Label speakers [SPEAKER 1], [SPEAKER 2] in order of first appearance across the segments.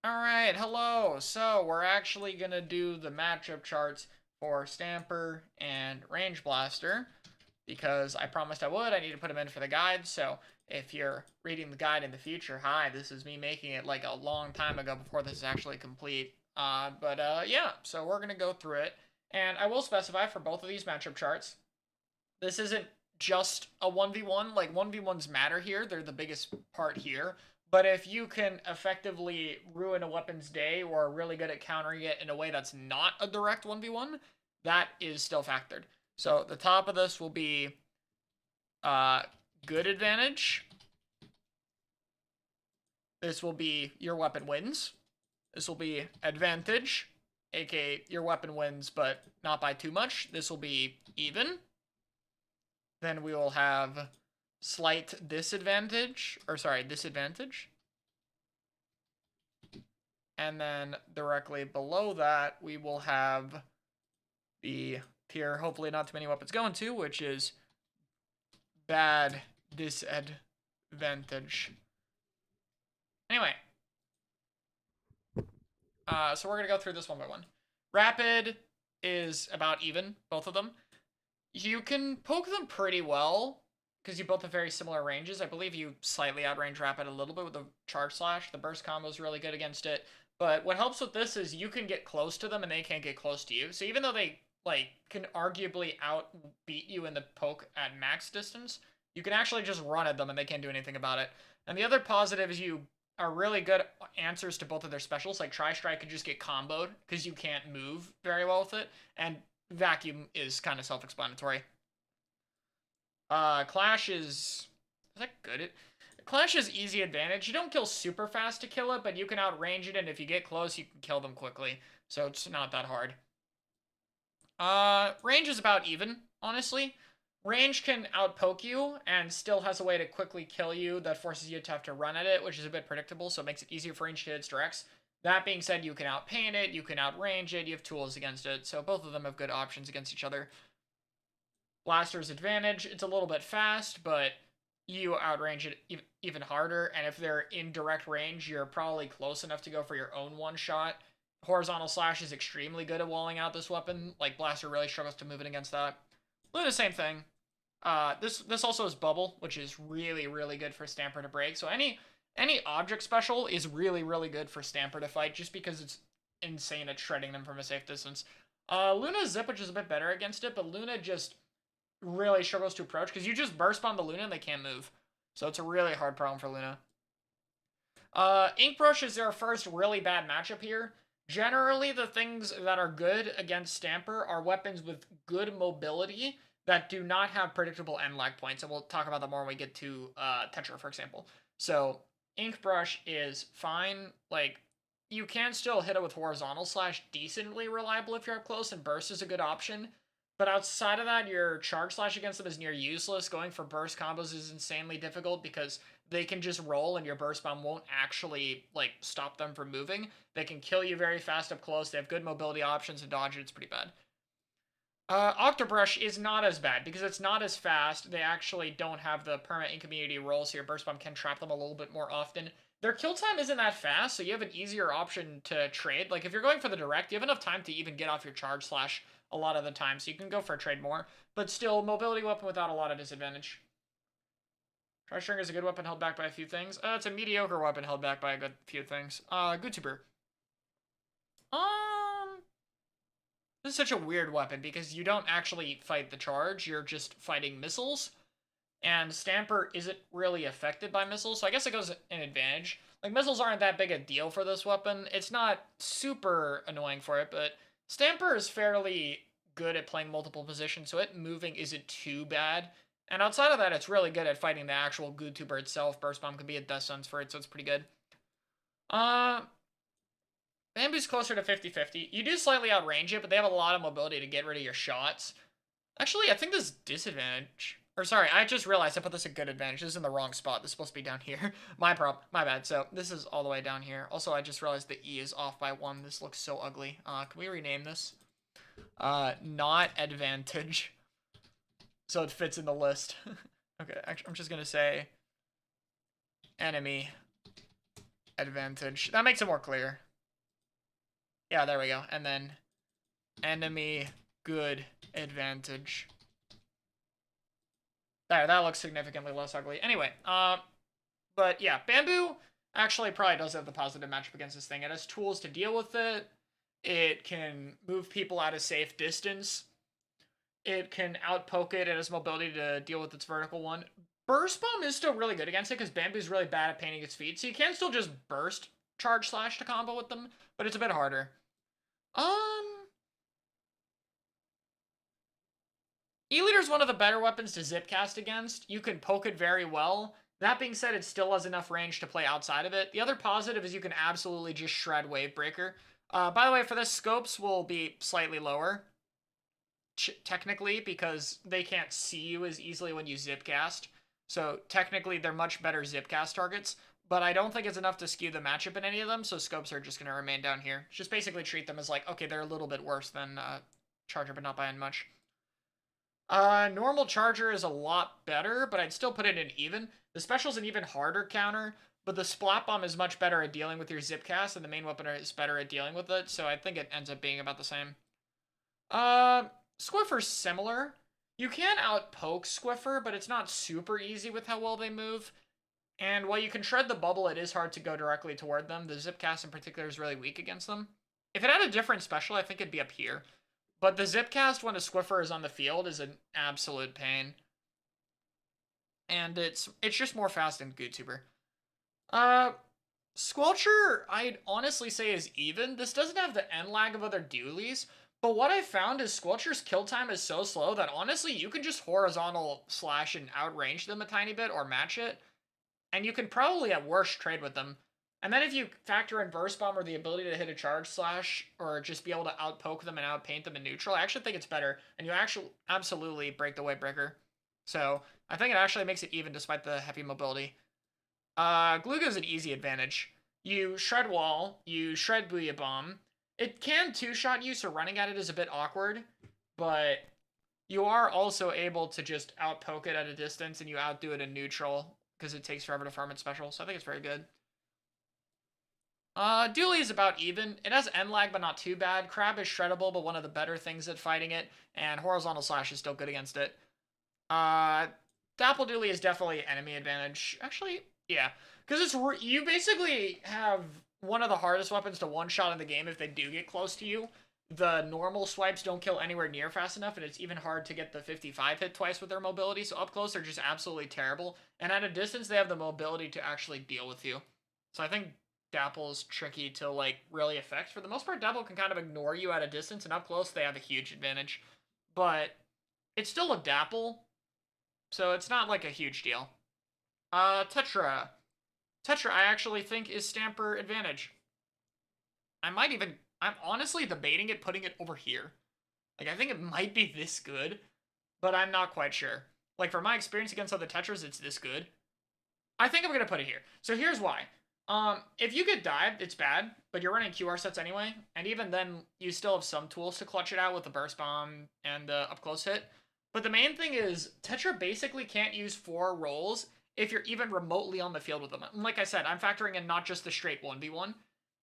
[SPEAKER 1] Alright, hello. So, we're actually gonna do the matchup charts for Stamper and Range Blaster because I promised I would. I need to put them in for the guide. So, if you're reading the guide in the future, hi, this is me making it like a long time ago before this is actually complete. Yeah, so we're gonna go through it. And I will specify for both of these matchup charts, this isn't just a 1v1. Like 1v1s matter here. They're the biggest part here. But if you can effectively ruin a weapon's day or are really good at countering it in a way that's not a direct 1v1, that is still factored. So the top of this will be uh, good advantage. This will be your weapon wins. This will be advantage, aka your weapon wins, but not by too much. This will be even. Then we will have slight disadvantage, or sorry, disadvantage. And then directly below that, we will have the tier, hopefully not too many weapons going to, which is bad disadvantage. Anyway, so we're going to go through this one by one. Rapid is about even, both of them. You can poke them pretty well because you both have very similar ranges. I believe you slightly outrange Rapid a little bit with the Charge Slash. The burst combo is really good against it. But what helps with this is you can get close to them and they can't get close to you. So even though they can arguably outbeat you in the poke at max distance, you can actually just run at them and they can't do anything about it. And the other positive is you are really good answers to both of their specials. Like Tri-Strike could just get comboed because you can't move very well with it. And Vacuum is kind of self-explanatory. Clash is that good? Clash is easy advantage. You don't kill super fast to kill it, but you can outrange it, and if you get close, you can kill them quickly. So it's not that hard. Range is about even, honestly. Range can outpoke you and still has a way to quickly kill you that forces you to have to run at it, which is a bit predictable, so it makes it easier for range to hit its directs. That being said, you can outpaint it, you can outrange it, you have tools against it, so both of them have good options against each other. Blaster's advantage, it's a little bit fast, but you outrange it even harder, and if they're in direct range, you're probably close enough to go for your own one shot. Horizontal Slash is extremely good at walling out this weapon. Like, Blaster really struggles to move it against that. Luna, same thing. This also is Bubble, which is really, really good for Stamper to break. So any object special is really, really good for Stamper to fight, just because it's insane at shredding them from a safe distance. Luna Zip, which is a bit better against it, but Luna just really struggles to approach because you just burst bomb the Luna and they can't move. So it's a really hard problem for Luna. Ink Brush is their first really bad matchup here. Generally, the things that are good against Stamper are weapons with good mobility that do not have predictable end lag points, and we'll talk about that more when we get to Tetra, for example. So, Ink Brush is fine. Like, you can still hit it with Horizontal Slash decently reliable if you're up close, and Burst is a good option. But outside of that, your Charge Slash against them is near useless. Going for burst combos is insanely difficult because they can just roll and your burst bomb won't actually like stop them from moving. They can kill you very fast up close. They have good mobility options and dodge it. It's pretty bad. Octobrush is not as bad because it's not as fast. They actually don't have the permanent incommunity rolls here. Burst bomb can trap them a little bit more often. Their kill time isn't that fast, so you have an easier option to trade. Like if you're going for the direct, you have enough time to even get off your charge slash a lot of the time, so you can go for a trade more. But still, mobility weapon without a lot of disadvantage. Tri-String is a good weapon held back by a few things. It's a mediocre weapon held back by a good few things. Gootuber. This is such a weird weapon because you don't actually fight the charge, you're just fighting missiles. And Stamper isn't really affected by missiles, so I guess it goes an advantage. Like, missiles aren't that big a deal for this weapon. It's not super annoying for it, but Stamper is fairly good at playing multiple positions, so it moving isn't too bad. And outside of that, it's really good at fighting the actual Gootuber itself. Burst Bomb can be a death sentence for it, so it's pretty good. Bamboo's closer to 50-50. You do slightly outrange it, but they have a lot of mobility to get rid of your shots. Actually, I think this is disadvantage. Or sorry, I just realized I put this at good advantage. This is in the wrong spot. This is supposed to be down here. My bad. So this is all the way down here. Also, I just realized the E is off by 1. This looks so ugly. Can we rename this? Not advantage. So it fits in the list. Okay, actually, I'm just gonna say enemy advantage. That makes it more clear. Yeah, there we go. And then enemy good advantage. There, that looks significantly less ugly. Anyway, but yeah, Bamboo actually probably does have the positive matchup against this thing. It has tools to deal with it. It can move people out of safe distance. It can outpoke it. It has mobility to deal with its vertical one. Burst Bomb is still really good against it because Bamboo's really bad at painting its feet. So you can still just burst charge slash to combo with them, but it's a bit harder. E-Liter is one of the better weapons to zip cast against. You can poke it very well. That being said, it still has enough range to play outside of it. The other positive is you can absolutely just shred Wavebreaker. By the way, for this, scopes will be slightly lower, technically, because they can't see you as easily when you zip cast. So technically, they're much better zip cast targets, but I don't think it's enough to skew the matchup in any of them, so scopes are just going to remain down here. Just basically treat them as like, okay, they're a little bit worse than Charger, but not by much. Normal Charger is a lot better, but I'd still put it in even. The special's an even harder counter, but the Splat Bomb is much better at dealing with your zip cast, and the main weapon is better at dealing with it, so I think it ends up being about the same. Squiffer's similar. You can outpoke Squiffer, but it's not super easy with how well they move. And while you can shred the bubble, it is hard to go directly toward them. The zip cast in particular is really weak against them. If it had a different special, I think it'd be up here. But the zipcast when a Squiffer is on the field is an absolute pain. And it's just more fast than GoodTuber. Squelcher, I'd honestly say is even. This doesn't have the end lag of other dualies, but what I found is Squelcher's kill time is so slow that honestly you can just horizontal slash and outrange them a tiny bit or match it, and you can probably at worst trade with them. And then if you factor in Burst Bomb or the ability to hit a charge slash or just be able to outpoke them and outpaint them in neutral, I actually think it's better. And you actually absolutely break the Wavebreaker. So I think it actually makes it even despite the heavy mobility. Gluga is an easy advantage. You shred wall, you shred Booyah Bomb. It can two-shot you, so running at it is a bit awkward, but you are also able to just outpoke it at a distance and you outdo it in neutral because it takes forever to farm its special, so I think it's very good. Dually is about even. It has end lag, but not too bad. Crab is shreddable, but one of the better things at fighting it, and horizontal slash is still good against it. Dapple Dually is definitely enemy advantage. Actually, yeah, because it's you basically have one of the hardest weapons to one-shot in the game if they do get close to you. The normal swipes don't kill anywhere near fast enough, and it's even hard to get the 55 hit twice with their mobility, so up close they're just absolutely terrible. And at a distance, they have the mobility to actually deal with you. So I think Dapple's tricky to like really affect. For the most part, Dapple can kind of ignore you at a distance, and up close they have a huge advantage. But it's still a Dapple, so it's not like a huge deal. Tetra. Tetra I actually think is Stamper advantage. I'm honestly debating it, putting it over here. Like, I think it might be this good, but I'm not quite sure. Like, from my experience against other Tetras, it's this good. I think I'm going to put it here. So here's why. If you get dived, it's bad, but you're running QR sets anyway, and even then, you still have some tools to clutch it out with the Burst Bomb and the up-close hit. But the main thing is, Tetra basically can't use 4 rolls if you're even remotely on the field with them. And like I said, I'm factoring in not just the straight 1v1.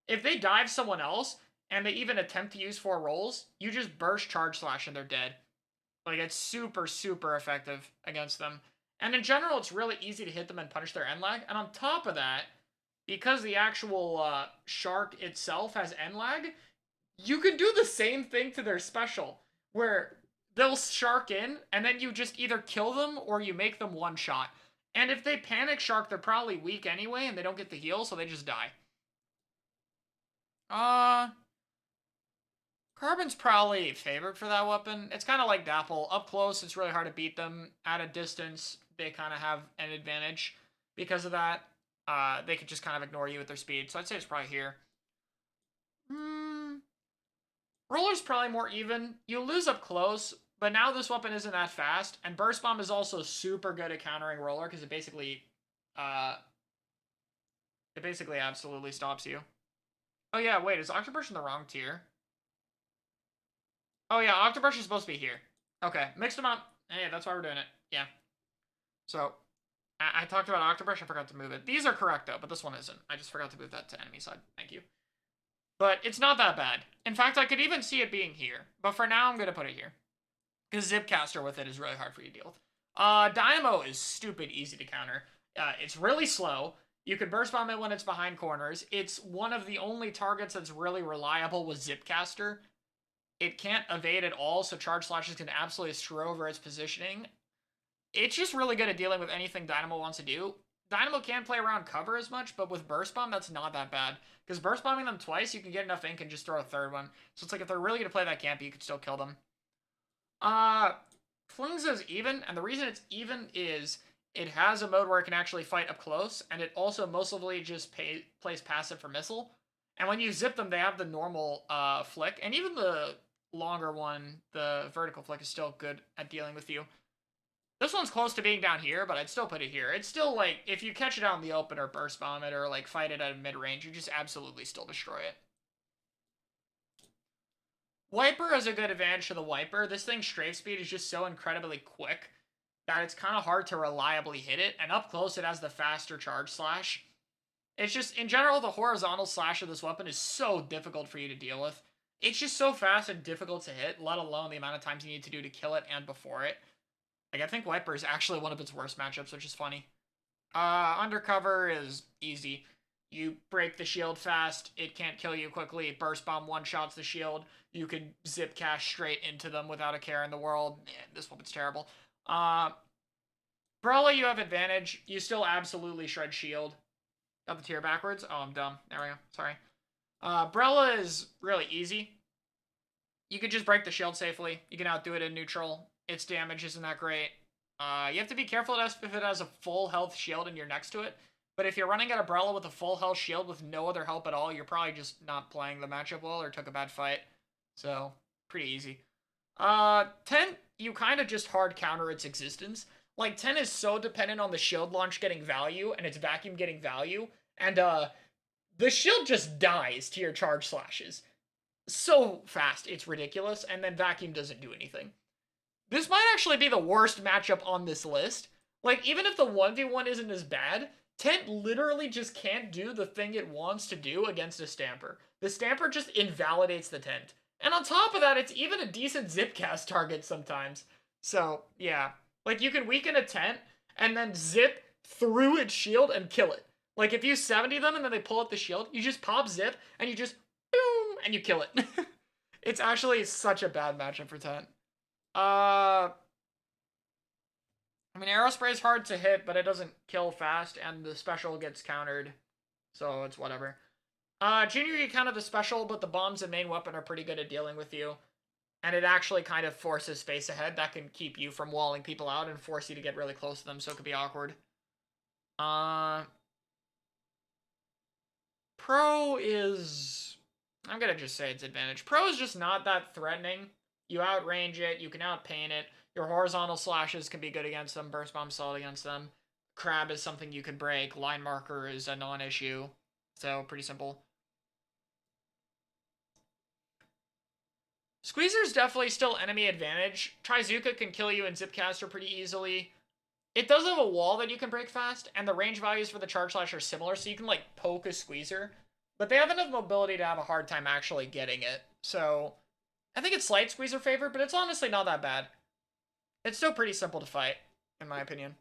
[SPEAKER 1] If they dive someone else, and they even attempt to use 4 rolls, you just burst charge slash and they're dead. Like, it's super, super effective against them. And in general, it's really easy to hit them and punish their end lag. And on top of that, because the actual shark itself has end lag, you can do the same thing to their special, where they'll shark in, and then you just either kill them or you make them one shot. And if they panic shark, they're probably weak anyway, and they don't get the heal, so they just die. Carbon's probably favored for that weapon. It's kind of like Dapple. Up close, it's really hard to beat them. At a distance, they kind of have an advantage because of that. They could just kind of ignore you with their speed. So I'd say it's probably here. Roller's probably more even. You lose up close, but now this weapon isn't that fast. And Burst Bomb is also super good at countering Roller because it basically absolutely stops you. Oh yeah, wait, is Octobrush in the wrong tier? Oh yeah, Octobrush is supposed to be here. Okay, mixed them up. Hey, that's why we're doing it. Yeah. So, I talked about Octobrush, I forgot to move it. These are correct though, but this one isn't. I just forgot to move that to enemy side. Thank you. But it's not that bad. In fact, I could even see it being here. But for now, I'm going to put it here. Because Zipcaster with it is really hard for you to deal with. Dynamo is stupid easy to counter. It's really slow. You can burst bomb it when it's behind corners. It's one of the only targets that's really reliable with Zipcaster. It can't evade at all, so charge slashes can absolutely screw over its positioning. It's just really good at dealing with anything Dynamo wants to do. Dynamo can't play around cover as much, but with Burst Bomb, that's not that bad. Because Burst Bombing them twice, you can get enough ink and just throw a third one. So it's like if they're really going to play that camp, you can still kill them. Flings is even, and the reason it's even is it has a mode where it can actually fight up close, and it also mostly just plays passive for missile. And when you zip them, they have the normal flick, and even the longer one, the vertical flick, is still good at dealing with you. This one's close to being down here, but I'd still put it here. It's still, like, if you catch it out in the open or burst bomb it or, like, fight it at a mid-range, you just absolutely still destroy it. Wiper has a good advantage to the Wiper. This thing's strafe speed is just so incredibly quick that it's kind of hard to reliably hit it, and up close it has the faster charge slash. It's just, in general, the horizontal slash of this weapon is so difficult for you to deal with. It's just so fast and difficult to hit, let alone the amount of times you need to do to kill it and before it. Like, I think Wiper is actually one of its worst matchups, which is funny. Undercover is easy. You break the shield fast, it can't kill you quickly, Burst Bomb one-shots the shield, you can zip cash straight into them without a care in the world. This weapon's terrible. Brella, you have advantage. You still absolutely shred shield. Got the tier backwards? Oh, I'm dumb. There we go. Sorry. Brella is really easy. You can just break the shield safely. You can outdo it in neutral. Its damage isn't that great. You have to be careful if it has a full health shield and you're next to it. But if you're running at a Brella with a full health shield with no other help at all, you're probably just not playing the matchup well or took a bad fight. So, pretty easy. 10, you kind of just hard counter its existence. Like, 10 is so dependent on the shield launch getting value and its vacuum getting value. And, the shield just dies to your charge slashes. So fast, it's ridiculous. And then vacuum doesn't do anything. This might actually be the worst matchup on this list. Like, even if the 1v1 isn't as bad, Tent literally just can't do the thing it wants to do against a Stamper. The Stamper just invalidates the Tent. And on top of that, it's even a decent zipcast target sometimes. So, yeah. Like, you can weaken a Tent and then zip through its shield and kill it. Like, if you 70 them and then they pull up the shield, you just pop zip and you just boom and you kill it. It's actually such a bad matchup for Tent. I mean, Aerospray is hard to hit, but it doesn't kill fast, and the special gets countered, so it's whatever. Junior, you counter the special, but the bombs and main weapon are pretty good at dealing with you, and it actually kind of forces space ahead that can keep you from walling people out and force you to get really close to them, so it could be awkward. Pro is... I'm gonna just say it's advantage. Pro is just not that threatening. You outrange it, you can outpaint it. Your horizontal slashes can be good against them. Burst Bomb solid against them. Crab is something you can break. Line Marker is a non-issue. So, pretty simple. Squeezer's definitely still enemy advantage. Trizuka can kill you in Zipcaster pretty easily. It does have a wall that you can break fast, and the range values for the Charge Slash are similar, so you can, like, poke a Squeezer. But they have enough mobility to have a hard time actually getting it. So, I think it's slight Squeezer favor, but it's honestly not that bad. It's still pretty simple to fight, in my opinion.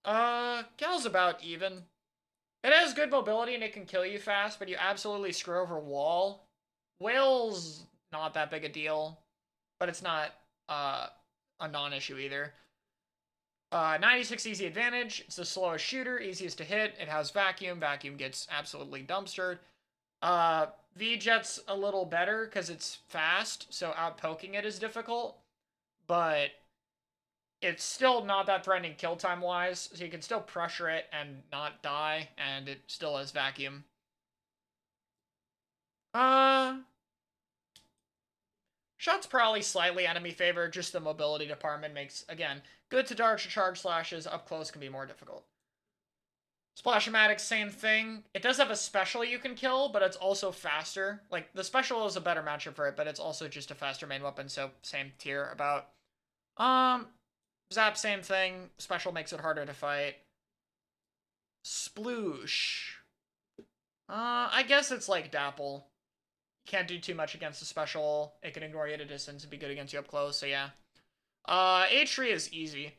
[SPEAKER 1] Gal's about even. It has good mobility and it can kill you fast, but you absolutely screw over wall. Whale's not that big a deal, but it's not, a non-issue either. 96 easy advantage. It's the slowest shooter, easiest to hit. It has vacuum. Vacuum gets absolutely dumpstered. V-Jet's a little better because it's fast, so out-poking it is difficult. But it's still not that threatening kill time wise, so you can still pressure it and not die, and it still has vacuum. Shot's probably slightly enemy favor, just the mobility department makes, again, good to dodge charge slashes, up close can be more difficult. Splash-O-Matic, same thing. It does have a special you can kill, but it's also faster. Like, the special is a better matchup for it, but it's also just a faster main weapon, so same tier about. Zap, same thing. Special makes it harder to fight. Sploosh. I guess it's like Dapple. Can't do too much against the special. It can ignore you at a distance and be good against you up close, so yeah. H3 is easy.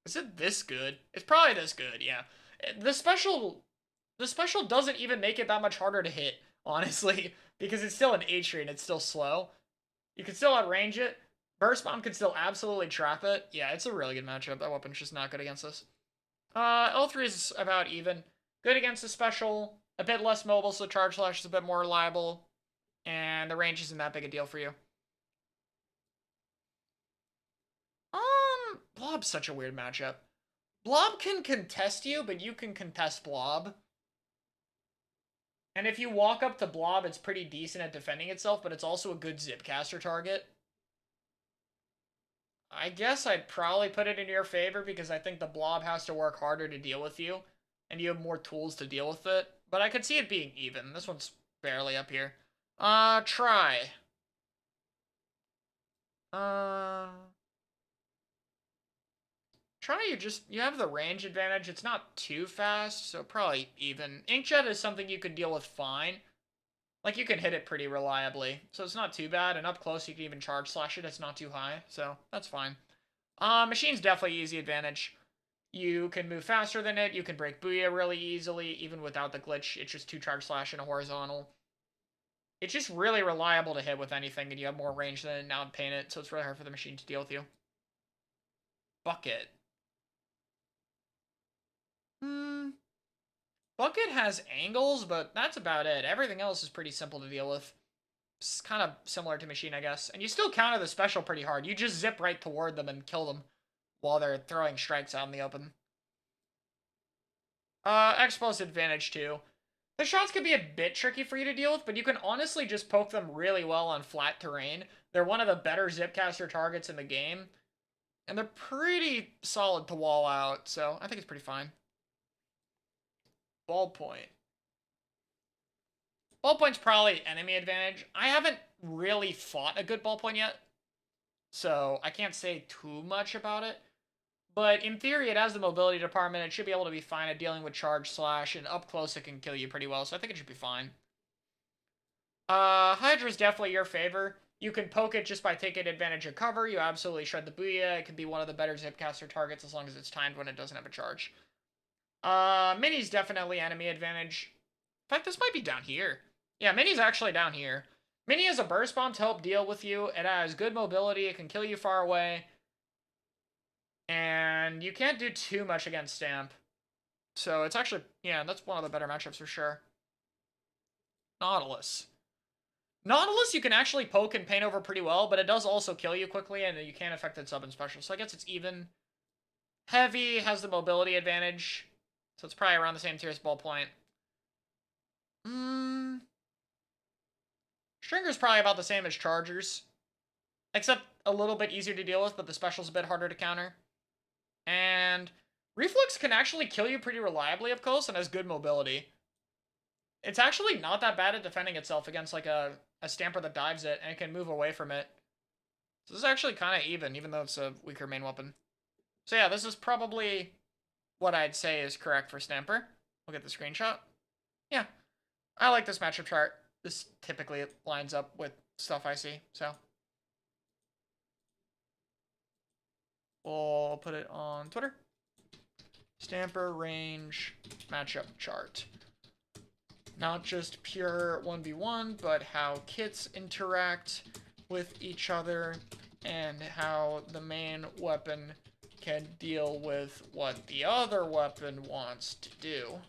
[SPEAKER 1] Is it this good? It's probably this good, yeah. The special doesn't even make it that much harder to hit, honestly, because it's still an H3 and it's still slow. You can still outrange it. Burst Bomb can still absolutely trap it. Yeah, it's a really good matchup. That weapon's just not good against this. L3 is about even. Good against the special. A bit less mobile, so Charge Slash is a bit more reliable. And the range isn't that big a deal for you. Blob's such a weird matchup. Blob can contest you, but you can contest Blob. And if you walk up to Blob, it's pretty decent at defending itself, but it's also a good Zipcaster target. I guess I'd probably put it in your favor because I think the Blob has to work harder to deal with you, and you have more tools to deal with it. But I could see it being even. This one's barely up here. Try. Try, you have the range advantage. It's not too fast, so probably even. Inkjet is something you could deal with fine. Like, you can hit it pretty reliably, so it's not too bad. And up close, you can even Charge Slash it. It's not too high, so that's fine. Machine's definitely easy advantage. You can move faster than it. You can break Booyah really easily, even without the glitch. It's just 2 Charge Slash and a horizontal. It's just really reliable to hit with anything, and you have more range than it now and paint it, so it's really hard for the machine to deal with you. Bucket. Bucket has angles, but that's about it. Everything else is pretty simple to deal with. It's kind of similar to Machine, I guess. And you still counter the special pretty hard. You just zip right toward them and kill them while they're throwing strikes out in the open. Expo's advantage, too. The shots could be a bit tricky for you to deal with, but you can honestly just poke them really well on flat terrain. They're one of the better Zipcaster targets in the game. And they're pretty solid to wall out, so I think it's pretty fine. Ballpoint. Ballpoint's probably enemy advantage. I haven't really fought a good ballpoint yet, so I can't say too much about it. But in theory, it has the mobility department. It should be able to be fine at dealing with Charge Slash, and up close it can kill you pretty well, so I think it should be fine. Hydra's definitely your favor. You can poke it just by taking advantage of cover. You absolutely shred the Booyah. It can be one of the better Zipcaster targets as long as it's timed when it doesn't have a charge. Mini's definitely enemy advantage. In fact, this might be down here. Yeah, Mini's actually down here. Mini has a burst bomb to help deal with you. It has good mobility. It can kill you far away. And you can't do too much against Stamp. So it's actually, yeah, that's one of the better matchups for sure. Nautilus. Nautilus you can actually poke and paint over pretty well, but it does also kill you quickly, and you can't affect its sub and special. So I guess it's even. Heavy has the mobility advantage. So it's probably around the same tier as Ballpoint. Stringer's probably about the same as Chargers. Except a little bit easier to deal with, but the special's a bit harder to counter. And Reflux can actually kill you pretty reliably up close and has good mobility. It's actually not that bad at defending itself against like a Stamper that dives it, and it can move away from it. So this is actually kind of even though it's a weaker main weapon. So yeah, this is probably what I'd say is correct for Stamper. Look at the screenshot. Yeah, I like this matchup chart. This typically lines up with stuff I see, so. We'll put it on Twitter. Stamper range matchup chart. Not just pure 1v1, but how kits interact with each other and how the main weapon can deal with what the other weapon wants to do.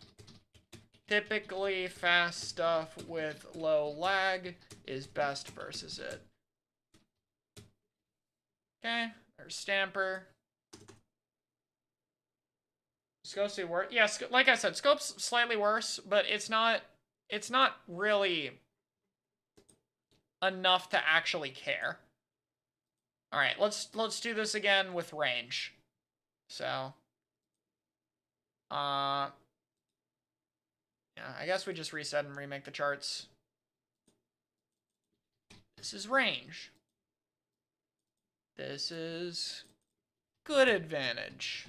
[SPEAKER 1] Typically, fast stuff with low lag is best versus it. Okay, there's Stamper. Scope's worse. Yeah, like I said, Scope's slightly worse, but it's not really enough to actually care. All right, let's do this again with range. So, yeah, I guess we just reset and remake the charts. This is range. This is good advantage.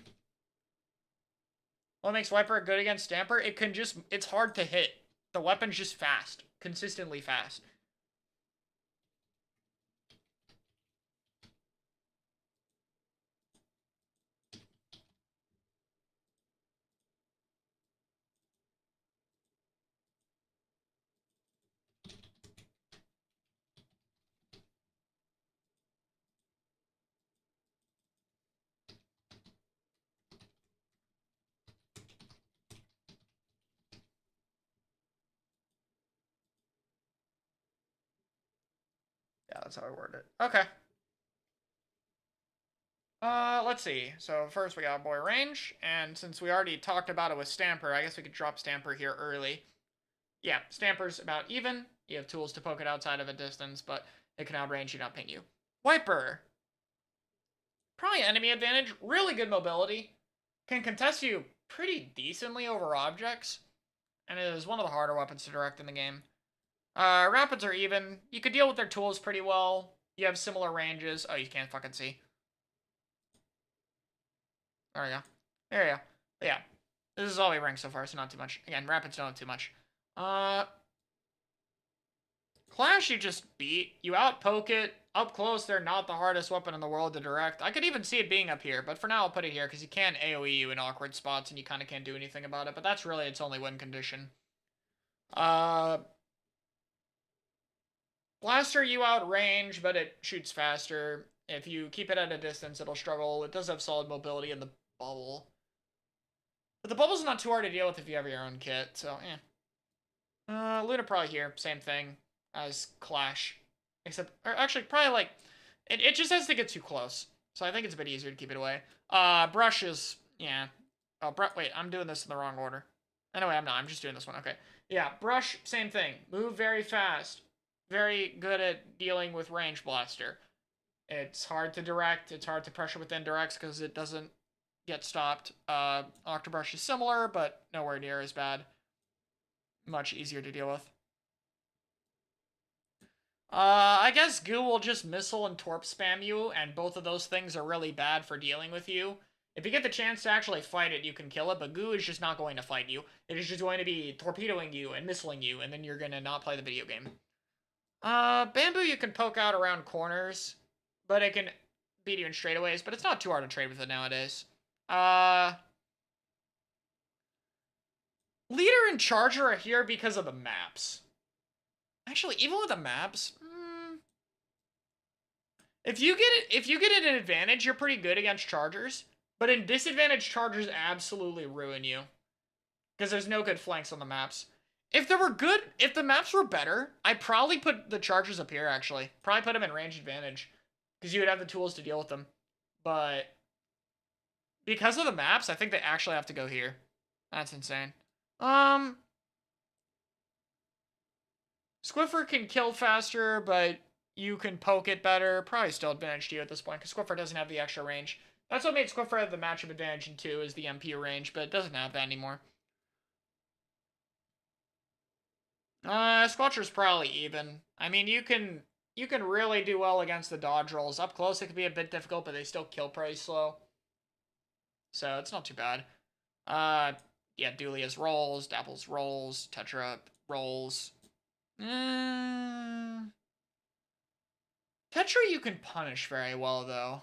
[SPEAKER 1] What makes Wiper good against Stamper? It's hard to hit. The weapon's just fast. Consistently fast. Yeah, that's how I word it. Okay. Let's see. So first we got boy range, and since we already talked about it with Stamper, I guess we could drop Stamper here early. Yeah, Stamper's about even. You have tools to poke it outside of a distance, but it can outrange you, not ping you. Wiper. Probably enemy advantage. Really good mobility. Can contest you pretty decently over objects. And it is one of the harder weapons to direct in the game. Rapids are even. You could deal with their tools pretty well. You have similar ranges. Oh, you can't fucking see. There we go. There you go. But yeah. This is all we rank so far, so not too much. Again, Rapids don't have too much. Clash you just beat. You outpoke it. Up close, they're not the hardest weapon in the world to direct. I could even see it being up here, but for now I'll put it here because you can AoE you in awkward spots and you kind of can't do anything about it, but that's really its only win condition. Blaster you outrange, but it shoots faster. If you keep it at a distance, it'll struggle. It does have solid mobility in the bubble. But the bubble's not too hard to deal with if you have your own kit, so Luna probably here, same thing as Clash. Except, or actually, probably like, it just has to get too close. So I think it's a bit easier to keep it away. Brush is, yeah. Oh, wait, I'm doing this in the wrong order. Anyway, I'm not, I'm just doing this one, okay. Yeah, Brush, same thing. Move very fast. Very good at dealing with range blaster. It's hard to direct, it's hard to pressure with indirects because it doesn't get stopped. Octobrush is similar, but nowhere near as bad. Much easier to deal with. I guess Goo will just missile and torp spam you, and both of those things are really bad for dealing with you. If you get the chance to actually fight it, you can kill it, but Goo is just not going to fight you. It is just going to be torpedoing you and missiling you, and then you're gonna not play the video game. Bamboo you can poke out around corners, but it can beat you in straightaways, but it's not too hard to trade with it nowadays. Leader and Charger are here because of the maps. Actually, even with the maps, if you get an advantage, you're pretty good against Chargers. But in disadvantage, Chargers absolutely ruin you. Because there's no good flanks on the maps. If the maps were better, I'd probably put the Chargers up here, actually. Probably put them in range advantage. Because you would have the tools to deal with them. But because of the maps, I think they actually have to go here. That's insane. Squiffer can kill faster, but you can poke it better. Probably still advantage to you at this point, because Squiffer doesn't have the extra range. That's what made Squiffer have the matchup advantage in 2, is the MP range, but it doesn't have that anymore. Squelcher's probably even. I mean, you can really do well against the dodge rolls. Up close, it can be a bit difficult, but they still kill pretty slow. So, it's not too bad. Yeah, Dulia's rolls, Dapple's rolls, Tetra rolls. Tetra you can punish very well, though.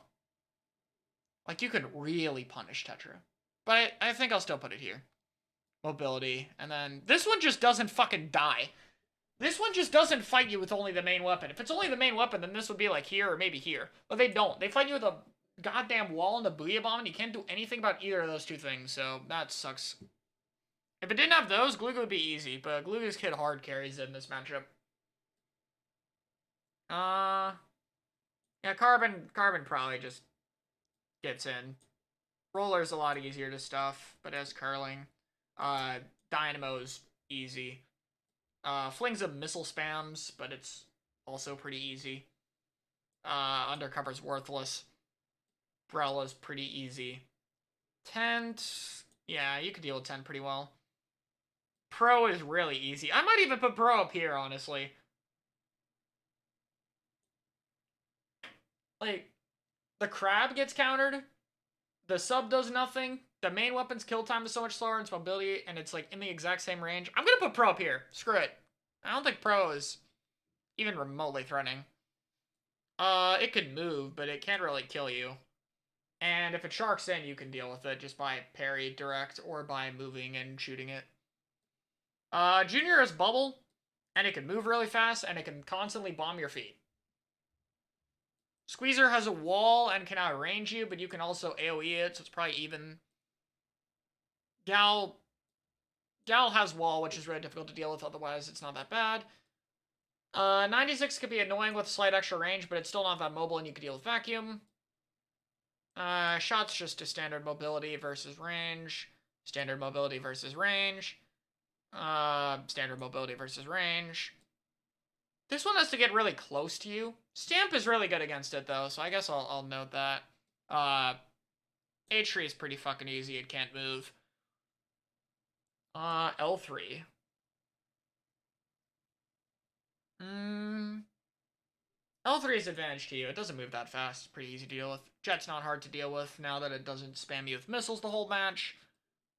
[SPEAKER 1] Like, you could really punish Tetra. But I think I'll still put it here. Mobility. And then this one just doesn't fucking die. This one just doesn't fight you with only the main weapon. If it's only the main weapon, then this would be like here or maybe here. But they don't. They fight you with a goddamn wall and a Booyah Bomb, and you can't do anything about either of those two things, so that sucks. If it didn't have those, Gluga would be easy, but Gluga's Kid hard carries it in this matchup. Yeah, Carbon probably just gets in. Roller's a lot easier to stuff, but as curling. Dynamo's easy. Fling's a missile spams, but it's also pretty easy. Undercover's worthless. Brella's pretty easy. Tent, yeah, you could deal with Tent pretty well. Pro is really easy. I might even put Pro up here, honestly. Like, the Crab gets countered, The sub does nothing. The main weapon's kill time is so much slower, and its mobility, and it's like in the exact same range. I'm gonna put Pro up here. Screw it. I don't think Pro is even remotely threatening. It can move, but it can't really kill you. And if it sharks in, you can deal with it just by parry direct or by moving and shooting it. Junior is bubble, and it can move really fast, and it can constantly bomb your feet. Squeezer has a wall and can outrange you, but you can also AoE it, so it's probably even. Gal has wall, which is really difficult to deal with, otherwise it's not that bad. 96 could be annoying with slight extra range, but it's still not that mobile and you can deal with vacuum. Shot's just a standard mobility versus range. Standard mobility versus range. Standard mobility versus range. This one has to get really close to you. Stamp is really good against it, though, so I guess I'll note that. H3 is pretty fucking easy. It can't move. L3. L3 is advantage to you. It doesn't move that fast. It's pretty easy to deal with. Jet's not hard to deal with now that it doesn't spam you with missiles the whole match.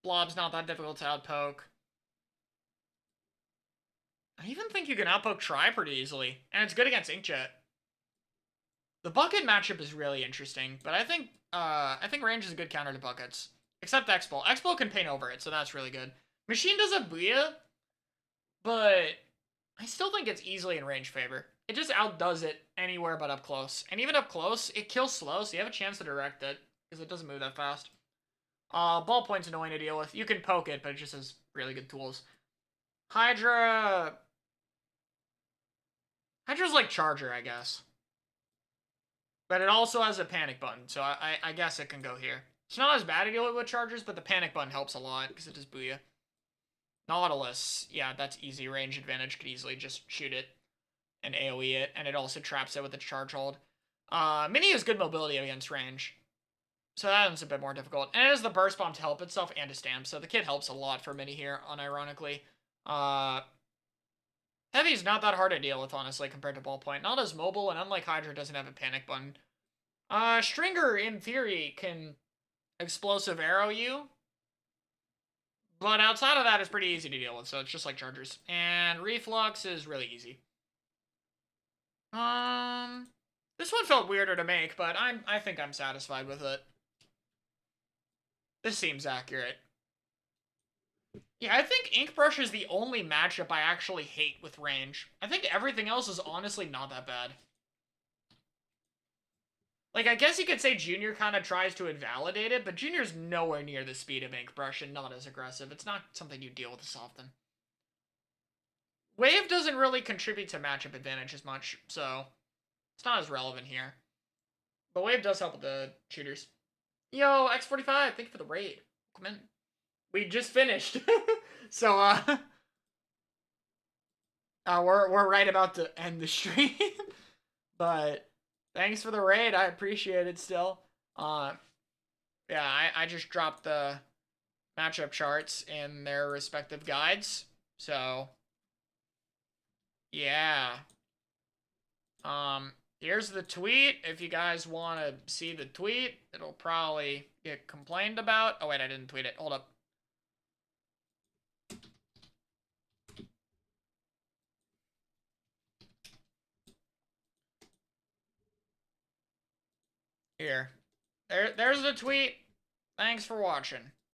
[SPEAKER 1] Blob's not that difficult to outpoke. I even think you can outpoke Try pretty easily. And it's good against Inkjet. The bucket matchup is really interesting, but I think range is a good counter to buckets. Except X-Bow. X-Bow can paint over it, so that's really good. Machine does a Booyah, but I still think it's easily in range favor. It just outdoes it anywhere but up close. And even up close, it kills slow, so you have a chance to direct it, because it doesn't move that fast. Ballpoint's annoying to deal with. You can poke it, but it just has really good tools. Hydra's like Charger, I guess. But it also has a panic button, so I guess it can go here. It's not as bad to deal with Chargers, but the panic button helps a lot, because it does Booyah. Nautilus, yeah, that's easy range advantage. Could easily just shoot it and AoE it, and it also traps it with its charge hold. Mini has good mobility against range, so that one's a bit more difficult. And it has the burst bomb to help itself and to stamp, so the kit helps a lot for Mini here, unironically. Heavy's not that hard to deal with, honestly, compared to Ballpoint. Not as mobile, and unlike Hydra, doesn't have a panic button. Stringer, in theory, can explosive arrow you, but outside of that, it's pretty easy to deal with, so it's just like Chargers. And Reflux is really easy. This one felt weirder to make, but I think I'm satisfied with it. This seems accurate. Yeah, I think Inkbrush is the only matchup I actually hate with range. I think everything else is honestly not that bad. Like, I guess you could say Junior kind of tries to invalidate it, but Junior's nowhere near the speed of Inkbrush and not as aggressive. It's not something you deal with as often. Wave doesn't really contribute to matchup advantage as much, so it's not as relevant here. But Wave does help with the shooters. Yo, X45, thank you for the raid. Come in. We just finished. So, we're right about to end the stream. But thanks for the raid. I appreciate it still. Yeah, I just dropped the matchup charts in their respective guides. So, yeah. Here's the tweet. If you guys want to see the tweet, it'll probably get complained about. Oh, wait, I didn't tweet it. Hold up. Here. There's the tweet. Thanks for watching.